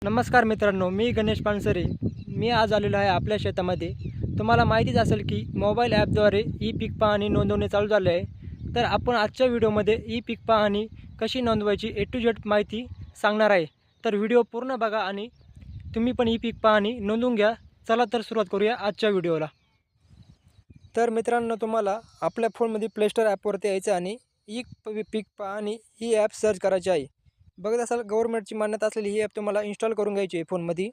नमस्कार मित्रांनो, मी गणेश पानसरे. मी आज आलेलो आहे आपल्या शेतामध्ये. तुम्हाला माहितीच असेल की मोबाईल ॲपद्वारे ई पीक पाहणी नोंदवणे चालू झाले आहे. तर आपण आजच्या व्हिडिओमध्ये ई पीक पाहणी कशी नोंदवायची ए टू झेड माहिती सांगणार आहे. तर व्हिडिओ पूर्ण बघा आणि तुम्ही पण ई पीक पाहणी नोंदवून घ्या. चला तर सुरुवात करूया आजच्या व्हिडिओला. तर मित्रांनो, तुम्हाला आपल्या फोनमध्ये प्ले स्टोर ॲपवरती यायचं आणि ई पीक पाहणी ही ॲप सर्च करायची आहे. बघत असाल गव्हर्नमेंटची मान्यता असलेली ही ॲप तुम्हाला इन्स्टॉल करून घ्यायची आहे फोनमध्ये.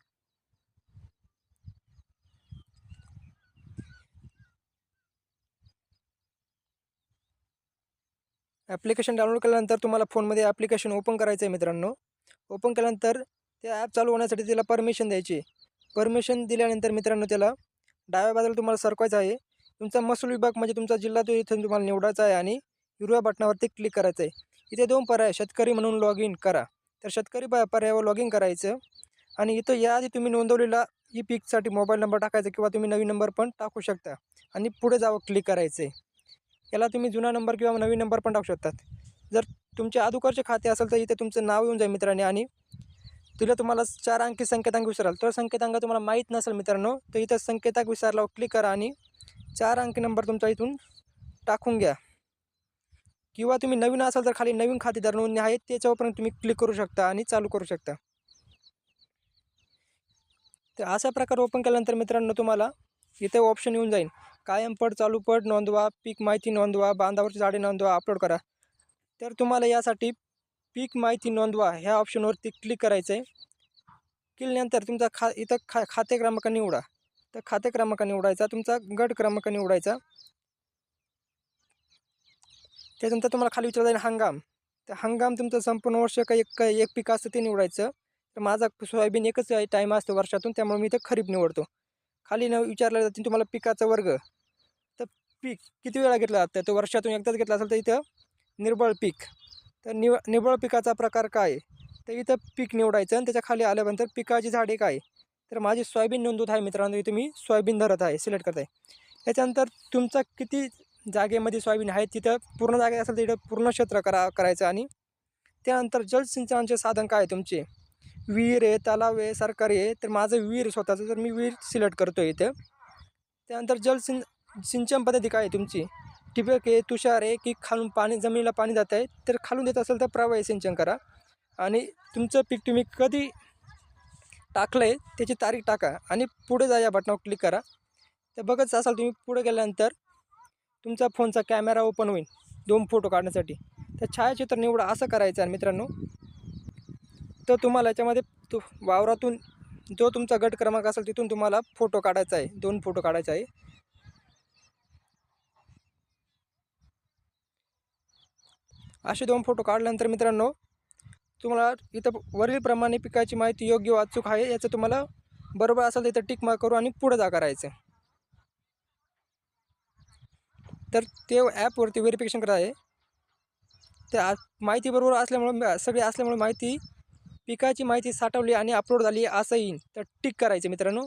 ॲप्लिकेशन डाउनलोड केल्यानंतर तुम्हाला फोनमध्ये ॲप्लिकेशन ओपन करायचं आहे मित्रांनो. ओपन केल्यानंतर त्या ॲप चालू होण्यासाठी त्याला परमिशन द्यायची. परमिशन दिल्यानंतर मित्रांनो, त्याला डाव्या बाजूला तुम्हाला सरकवायचं आहे. तुमचा महसूल विभाग म्हणजे तुमचा जिल्हा तो इथून तुम्हाला निवडायचा आहे आणि हिरव्या बटनावरती क्लिक करायचं आहे. इथे 2 पर्याय, शेतकरी म्हणून लॉग इन करा. तर शेतकरी पर्यायावर लॉग इन करायचं आणि इथं याआधी तुम्ही नोंदवलेला ई पीकसाठी मोबाईल नंबर टाकायचा किंवा तुम्ही नवीन नंबर पण टाकू शकता आणि पुढे जावं क्लिक करायचं आहे. याला तुम्ही जुना नंबर किंवा नवीन नंबर पण टाकू शकतात. जर तुमचे अगोदरचे खाते असेल तर इथे तुमचं नाव येऊन जाईल मित्रांनी आणि तिला तुम्हाला 4 अंकी संकेतांक विचाराल. तर संकेतांक तुम्हाला माहीत नसेल मित्रांनो, तर इथं संकेतांक विचारल्यावर क्लिक करा आणि 4 अंकी नंबर तुमचा इथून टाकून घ्या. किंवा तुम्ही नवीन असाल तर खाली नवीन खातेदार नोंदणी आहे त्याच्यावर पण तुम्ही क्लिक करू शकता आणि चालू करू शकता. तर अशा प्रकारे ओपन केल्यानंतर मित्रांनो, तुम्हाला इथे ऑप्शन येऊन जाईल. कायम पड, चालू पड नोंदवा, पीक माहिती नोंदवा, बांधावरची झाडे नोंदवा, अपलोड करा. तर तुम्हाला यासाठी पीक माहिती नोंदवा ह्या ऑप्शनवरती क्लिक करायचं आहे. केल्यानंतर तुमचा इथं खाते क्रमांक निवडा. तर खाते क्रमांक निवडायचा, तुमचा गट क्रमांक निवडायचा. त्याच्यानंतर तुम्हाला खाली विचारलं जाईल हंगाम. तर हंगाम तुमचं संपूर्ण वर्ष एक पीक असतं ते निवडायचं. तर माझा सोयाबीन एकच टाईम असतो वर्षातून, त्यामुळे मी इथं खरीप निवडतो. खाली विचारलं जाते तुम्हाला पिकाचा वर्ग. तर पीक किती वेळा घेतला जातं, तर वर्षातून एकदाच घेतला असेल तर इथं निर्बळ पीक. तर निव्वळ पिकाचा प्रकार काय आहे, तर इथं पीक निवडायचं आणि त्याच्या खाली आल्यानंतर पिकाची झाडे काय. तर माझी सोयाबीन नोंदवत आहे मित्रांनो, इथे मी सोयाबीन धरत आहे, सिलेक्ट करत आहे. त्याच्यानंतर तुमचा किती जागेमध्ये सोयाबीन आहे, तिथं पूर्ण जागे असेल तर इथं पूर्ण क्षेत्र करायचं आणि त्यानंतर जलसिंचनाचे साधन काय आहे तुमचे, विहीर आहे, तलाव आहे, सरकारी आहे. तर माझं विहीर स्वतःचं, तर मी विहीर सिलेक्ट करतो आहे इथं. त्यानंतर सिंचन पद्धती काय आहे तुमची, ठिबक आहे, तुषार आहे की खालून पाणी जमिनीला पाणी जात आहे. तर खालून देत असेल तर प्रवाही सिंचन करा आणि तुमचं पीक तुम्ही कधी टाकलं आहे त्याची तारीख टाका आणि पुढे जा या बटनावर क्लिक करा. तर बघत असाल तुम्ही पुढे गेल्यानंतर तुमचा फोनचा कॅमेरा ओपन होईल 2 फोटो काढण्यासाठी. तर छायाचित्र निवडा असं करायचं आहे मित्रांनो. तर तुम्हाला याच्यामध्ये वावरातून जो तुमचा गट क्रमांक असेल तिथून तुम्हाला फोटो काढायचा आहे, 2 फोटो काढायचा आहे. असे 2 फोटो काढल्यानंतर मित्रांनो, तुम्हाला इथं वरीलप्रमाणे पिकाची माहिती योग्य व अचूक आहे याचं तुम्हाला बरोबर असेल तर इथं टिक मार्क करू आणि पुढे जा करायचं. तर ते ॲपवरती व्हेरिफिकेशन करायचं आहे. त्या माहिती बरोबर असल्यामुळे सगळी असल्यामुळे माहिती पिकाची माहिती साठवली आणि अपलोड झाली असं येईल. तर टिक करायचे मित्रांनो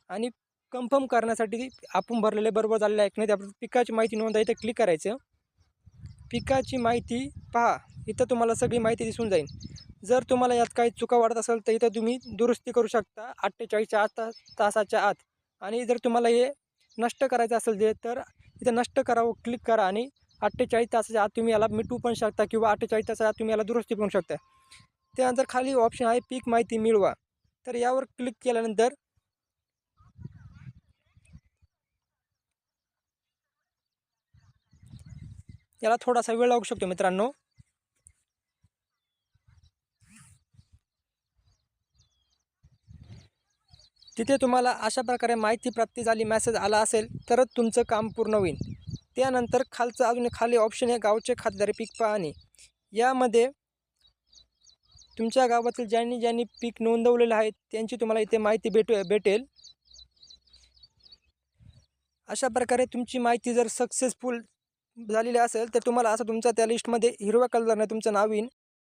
आणि कन्फर्म करण्यासाठी आपण भरलेले बरोबर झालेलं आहे की नाही त्या पिकाची माहिती नोंद इथं क्लिक करायचं. पिकाची माहिती पहा, इथं तुम्हाला सगळी माहिती दिसून जाईल. जर तुम्हाला यात काही चुका वाटत असेल तर इथं तुम्ही दुरुस्ती करू शकता 48च्या तासाच्या आत. आणि जर तुम्हाला हे नष्ट करायचं असेल तर इथं नष्ट करावं क्लिक करा आणि 48 तासाच्या आत तुम्ही याला मिटवू पण शकता किंवा 48 तासाच्या आत तुम्ही याला दुरुस्ती करू शकता. त्यानंतर खाली ऑप्शन आहे पीक माहिती मिळवा. तर यावर क्लिक केल्यानंतर याला थोडासा वेळ लागू शकतो मित्रांनो. तिथे तुम्हाला अशा प्रकारे माहिती प्राप्ती झाली मेसेज आला असेल तरच तुमचं काम पूर्ण होईल. त्यानंतर खालचं अजून खाली ऑप्शन आहे गावचे खातेदारी पीक पाहणी. यामध्ये तुमच्या गावातील ज्यांनी पीक नोंदवलेलं आहे त्यांची तुम्हाला इथे माहिती भेटेल. अशा प्रकारे तुमची माहिती जर सक्सेसफुल झालेली असेल तर तुम्हाला असं तुमच्या त्या लिस्टमध्ये हिरव्या कलरने तुमचं नाव येईल